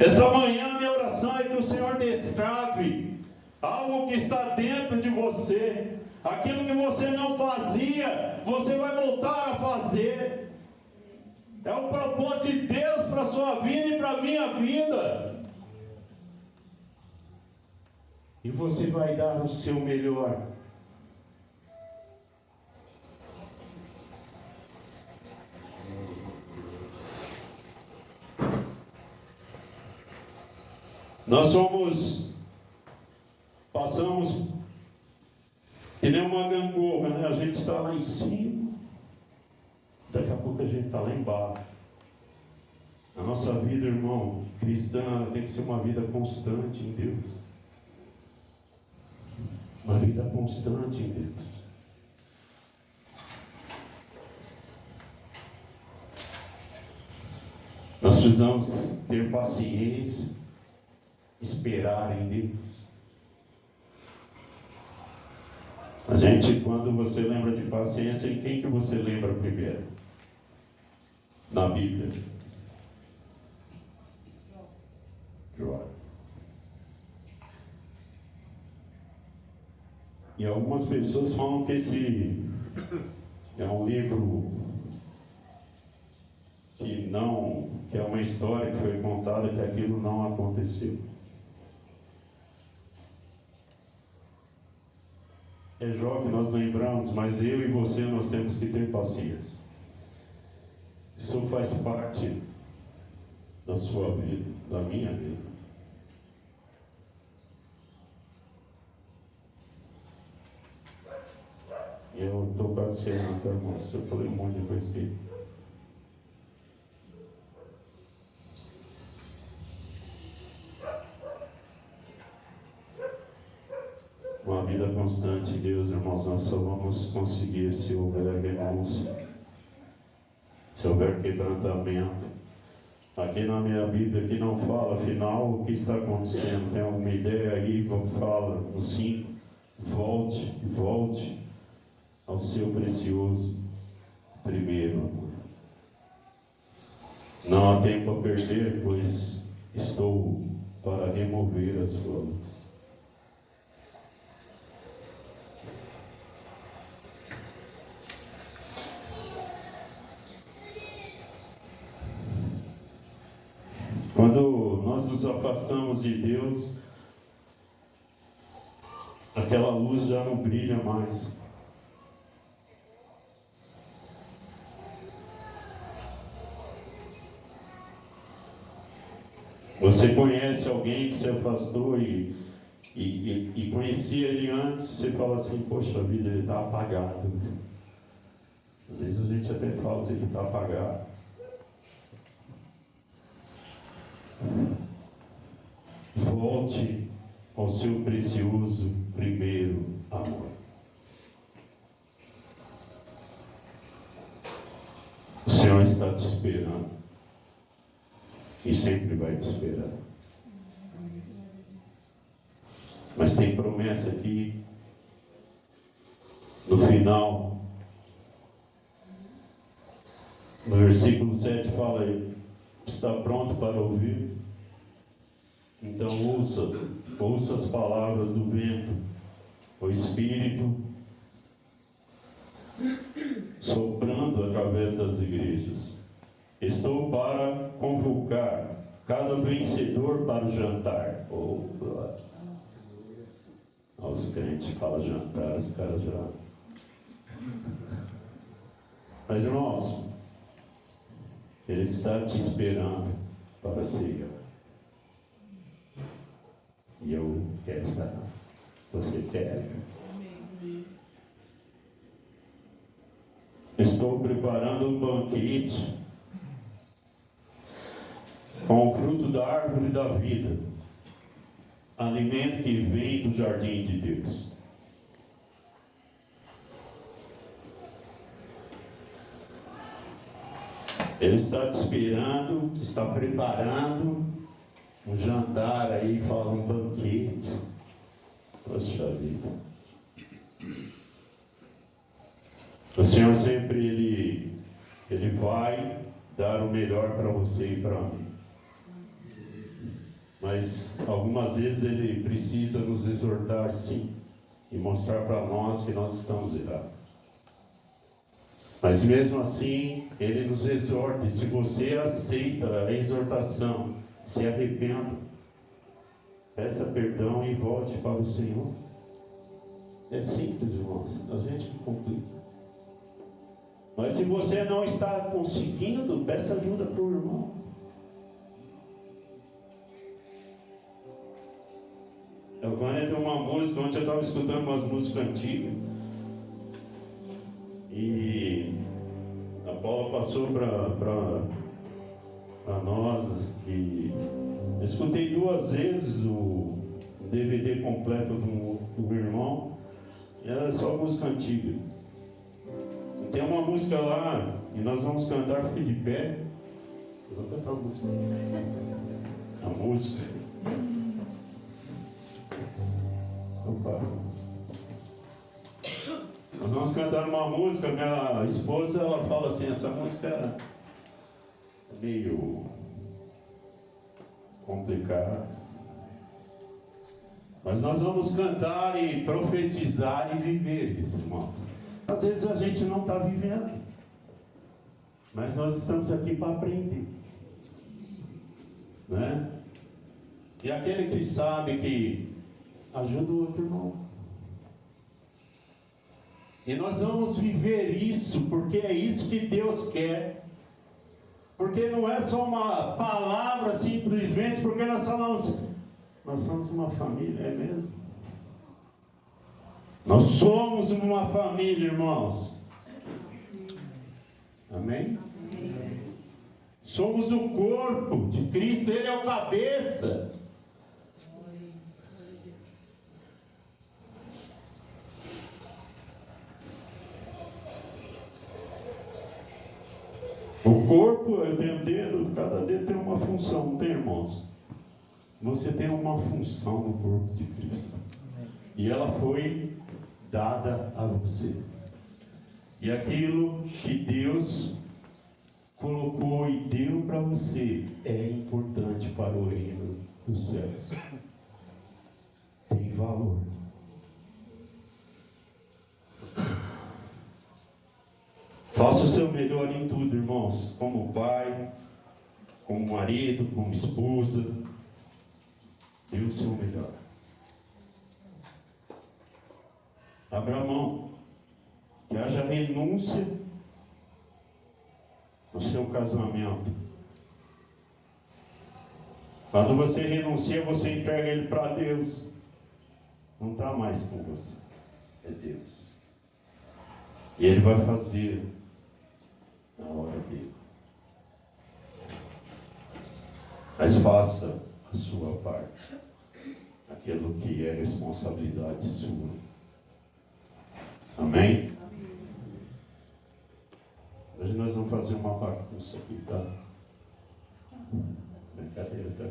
Speaker 2: Essa manhã minha oração é que o Senhor destrave algo que está dentro de você. Aquilo que você não fazia, você vai voltar a fazer. É o propósito de Deus para a sua vida e para a minha vida. E você vai dar o seu melhor. Nós passamos que nem uma gangorra, né? A gente está lá em cima, daqui a pouco a gente está lá embaixo. A nossa vida, irmão, cristã, tem que ser uma vida constante em Deus. Uma vida constante em Deus. Nós precisamos ter paciência, esperar em Deus. A gente, quando você lembra de paciência, em quem que você lembra primeiro? Na Bíblia. Jó. E algumas pessoas falam que esse é um livro que é uma história que foi contada, que aquilo não aconteceu. É Jó que nós lembramos, mas eu e você nós temos que ter paciência. Isso faz parte da sua vida, da minha vida. Eu estou passeando, tá, irmãos? Eu falei um monte de coisa aqui. Uma vida constante em Deus, irmãos, nós só vamos conseguir se houver renúncia, se houver quebrantamento. Aqui na minha Bíblia, aqui não fala, afinal, o que está acontecendo? Tem alguma ideia aí? Fala no 5, volte ao seu precioso primeiro amor. Não há tempo a perder, pois estou para remover as sua luz. Quando nós nos afastamos de Deus, aquela luz já não brilha mais. Você conhece alguém que se afastou e conhecia ele antes, você fala assim, poxa vida, ele está apagado. Às vezes a gente até fala assim, ele está apagado. Volte ao seu precioso primeiro amor. O Senhor está te esperando e sempre vai te esperar. Mas tem promessa aqui no final, no versículo 7 fala, está pronto para ouvir? Então ouça as palavras do vento, o Espírito soprando através das igrejas. Estou para convocar cada vencedor para o jantar. Os crentes falam jantar, os caras já. Mas irmãos, Ele está te esperando para a ceia. E eu quero estar. Você quer? Estou preparando um banquete com o fruto da árvore da vida, alimento que vem do jardim de Deus. Ele está te esperando, está preparando um jantar aí, fala um banquete. Poxa vida. O Senhor sempre, Ele vai dar o melhor para você e para mim. Mas algumas vezes Ele precisa nos exortar, sim, e mostrar para nós que nós estamos errados. Mas mesmo assim, Ele nos exorta, e se você aceita a exortação, se arrependa, peça perdão e volte para o Senhor. É simples, irmãos, a gente complica. Mas se você não está conseguindo, peça ajuda para o irmão. Eu ganhei uma música, ontem eu estava escutando umas músicas antigas. E a Paula passou para nós. E eu escutei 2 vezes o DVD completo do meu irmão. E era só música antiga. Tem uma música lá, e nós vamos cantar, fique de pé. Eu vou cantar a música. A música. Opa. Nós vamos cantar uma música, minha esposa, ela fala assim, essa música é meio complicada. Mas nós vamos cantar e profetizar e viver isso, irmãos. Às vezes a gente não está vivendo, mas nós estamos aqui para aprender, né? E aquele que sabe que ajuda o outro irmão. E nós vamos viver isso, porque é isso que Deus quer. Porque não é só uma palavra simplesmente, porque nós falamos, nós somos uma família, é mesmo? Nós somos uma família, irmãos. Amém? Somos o corpo de Cristo, Ele é o cabeça. O corpo, eu tenho dedo, cada dedo tem uma função, não tem, irmãos? Você tem uma função no corpo de Cristo. E ela foi dada a você. E aquilo que Deus colocou e deu para você é importante para o reino dos céus. Tem valor. Faça o seu melhor em tudo, irmãos. Como pai, como marido, como esposa. Dê o seu melhor. Abra mão. Que haja renúncia no seu casamento. Quando você renuncia, você entrega ele para Deus. Não está mais com você. É Deus. E Ele vai fazer na hora dele. Mas faça a sua parte. Aquilo que é responsabilidade sua. Amém? Hoje nós vamos fazer uma bagunça aqui, tá? Brincadeira, tá?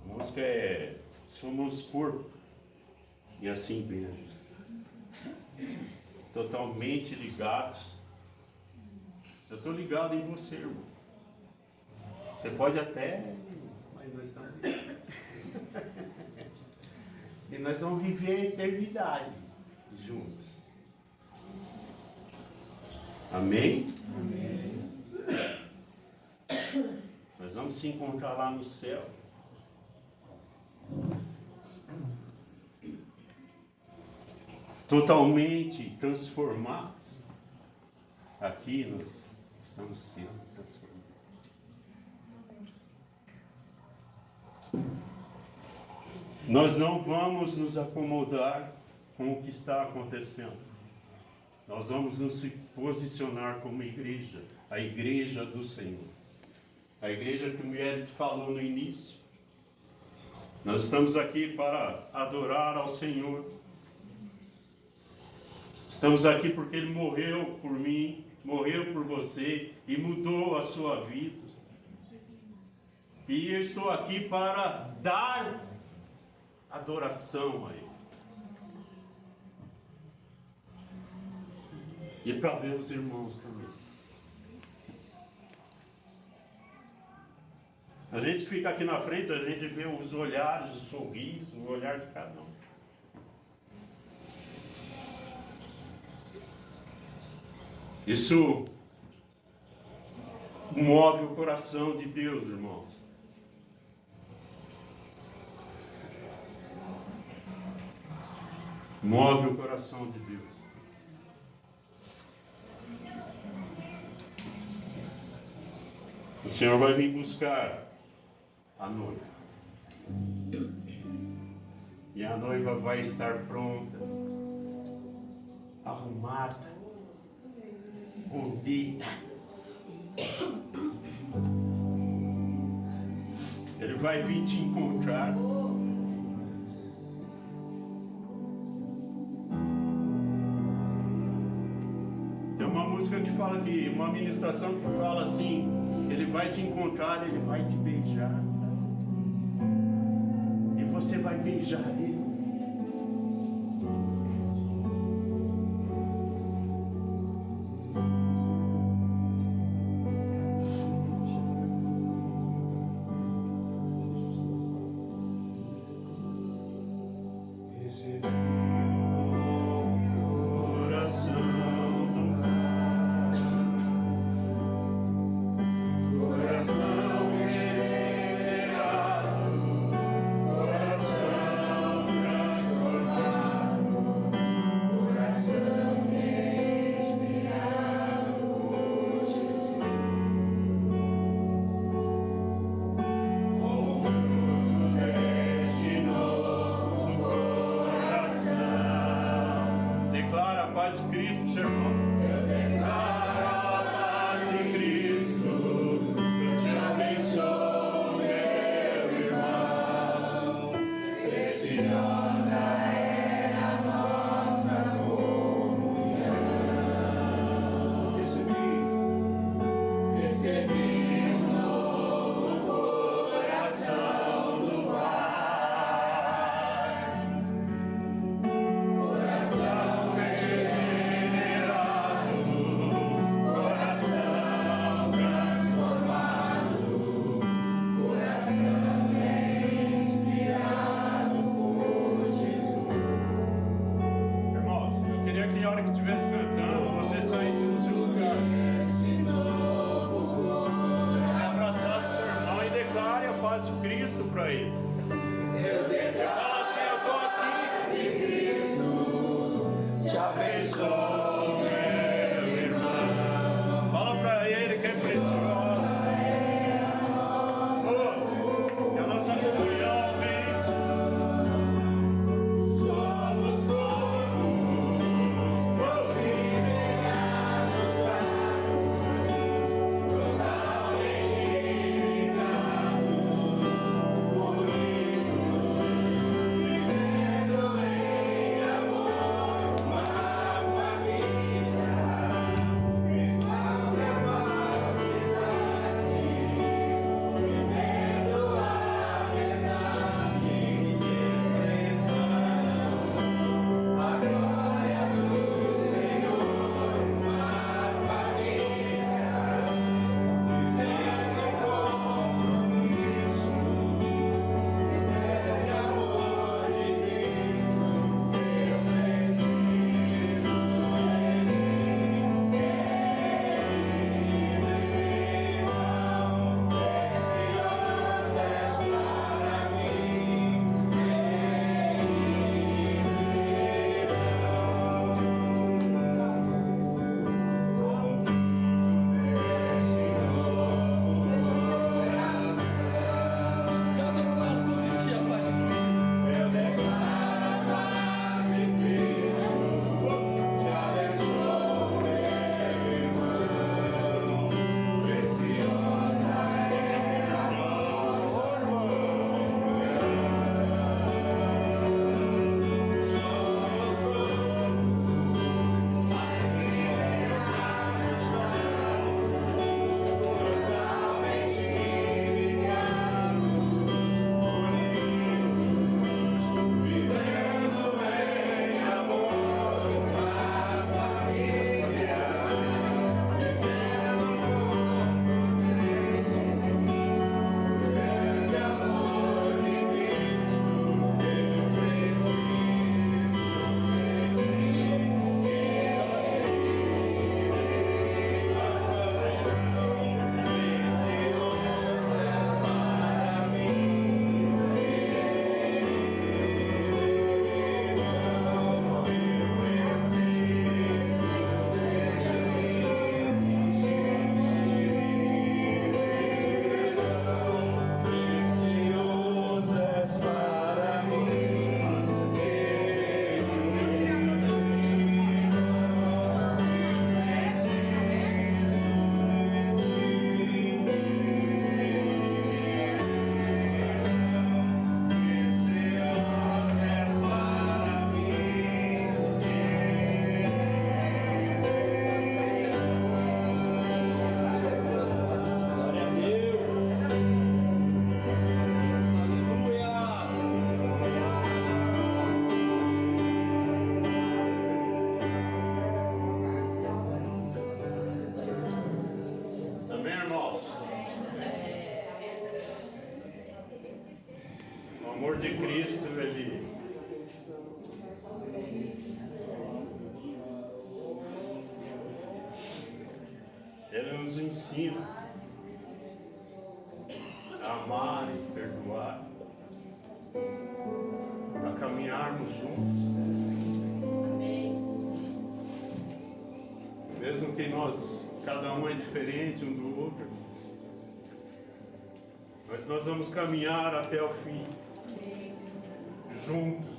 Speaker 2: A música é Somos Corpo. E assim bem ajustado. Totalmente ligados. Eu estou ligado em você, irmão. Você pode até... Mas nós estamos... E nós vamos viver a eternidade juntos. Amém? Amém. Nós vamos se encontrar lá no céu. Totalmente transformados. Aqui nós estamos sendo transformados. Nós não vamos nos acomodar com o que está acontecendo. Nós vamos nos posicionar como igreja, a igreja do Senhor. A igreja que o Miguel falou no início. Nós estamos aqui para adorar ao Senhor. Estamos aqui porque Ele morreu por mim, morreu por você e mudou a sua vida. E eu estou aqui para dar adoração a Ele. E para ver os irmãos também. A gente que fica aqui na frente, a gente vê os olhares, o sorriso, o olhar de cada um. Isso move o coração de Deus, irmãos. Move o coração de Deus. O Senhor vai vir buscar a noiva. E a noiva vai estar pronta, arrumada, bonita. Ele vai vir te encontrar. Tem uma música que fala que, uma ministração que fala assim, Ele vai te encontrar, Ele vai te beijar, sabe? E você vai beijar Ele. Cristo pro seu irmão. Eu declaro a paz de Cristo. Eu te abençoo, meu irmão. Preciosa é a nossa comunhão. Recebi um novo coração do Pai. Coração regenerado, coração transformado, coração inspirado por Jesus. Irmãos, eu queria que a hora que estivesse cantando, você saísse do seu lugar. Você abraçasse o seu irmão e declare a paz de Cristo para ele. Fala assim, eu estou aqui.
Speaker 1: Te abençoo,
Speaker 2: Meu irmão. Fala para ele que é precioso. Que a nossa comunhão aumente. Somos como os liberados, totalmente ligados, unidos, vivendo em amor, uma família. Enquanto uma cidade, vivendo a verdade, expressando a glória do Senhor, uma família, vivendo em compromisso, vivendo de amor de Cristo. Eu preciso de de Cristo, ele nos ensina a amar e perdoar, a caminharmos juntos. Mesmo que cada um é diferente um do outro, mas nós vamos caminhar até o fim, juntos.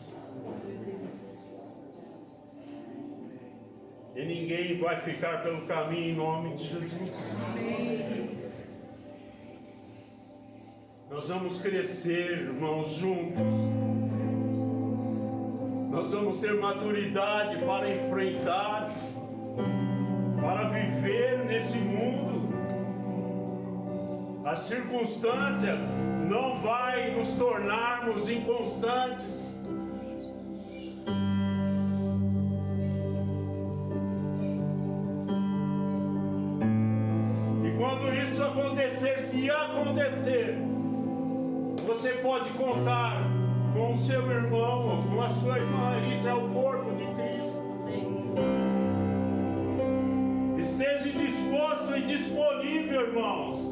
Speaker 2: E ninguém vai ficar pelo caminho em nome de Jesus. Nós vamos crescer, irmãos, juntos. Nós vamos ter maturidade para enfrentar, para viver nesse mundo. As circunstâncias não vai nos tornarmos inconstantes. E quando isso acontecer, se acontecer, você pode contar com o seu irmão ou com a sua irmã. Isso é o corpo de Cristo. Esteja disposto e disponível, irmãos,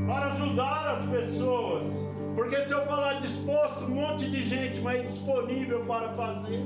Speaker 2: para ajudar as pessoas. Porque se eu falar disposto, um monte de gente vai disponível para fazer.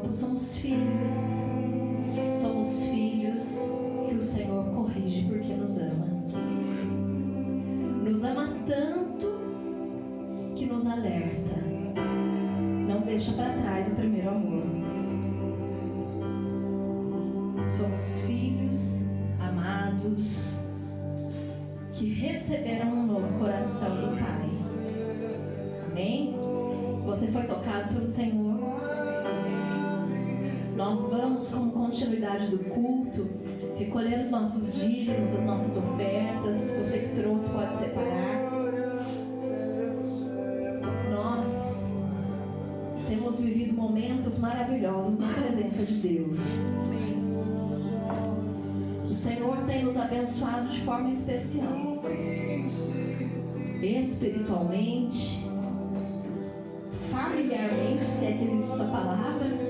Speaker 4: Somos filhos que o Senhor corrige porque nos ama. Nos ama tanto que nos alerta. Não deixa para trás o primeiro amor. Somos filhos amados que receberam um novo coração do Pai. Amém? Você foi tocado pelo Senhor. Nós vamos, como continuidade do culto, recolher os nossos dízimos, as nossas ofertas. Você que trouxe pode separar. Nós temos vivido momentos maravilhosos na presença de Deus. O Senhor tem nos abençoado de forma especial, espiritualmente, familiarmente, se é que existe essa palavra,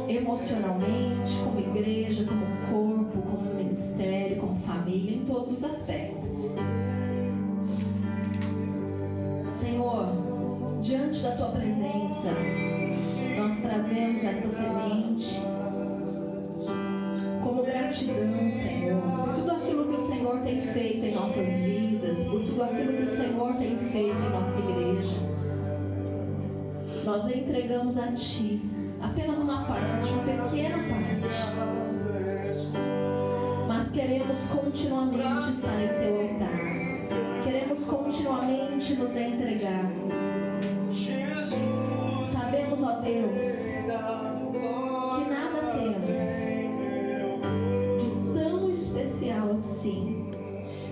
Speaker 4: emocionalmente, como igreja, como corpo, como ministério, como família, em todos os aspectos. Senhor, diante da Tua presença, nós trazemos esta semente como gratidão, Senhor, por tudo aquilo que o Senhor tem feito em nossas vidas, por tudo aquilo que o Senhor tem feito em nossa igreja. Nós entregamos a Ti apenas uma parte, uma pequena parte, mas queremos continuamente estar em Teu altar, queremos continuamente nos entregar. Sabemos, ó Deus, que nada temos de tão especial assim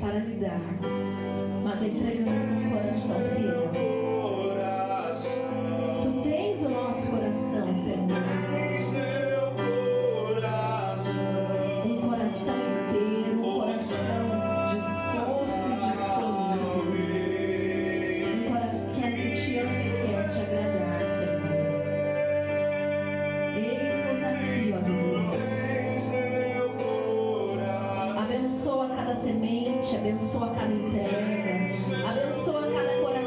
Speaker 4: para lhe dar, mas entregamos um coração fiel. Tu tens o nosso coração, Senhor, um coração inteiro, um coração disposto e disponível, um coração que te ama e quer te agradar, Senhor. Eis-nos aqui, ó Deus. Abençoa cada semente, abençoa cada entrega, abençoa cada coração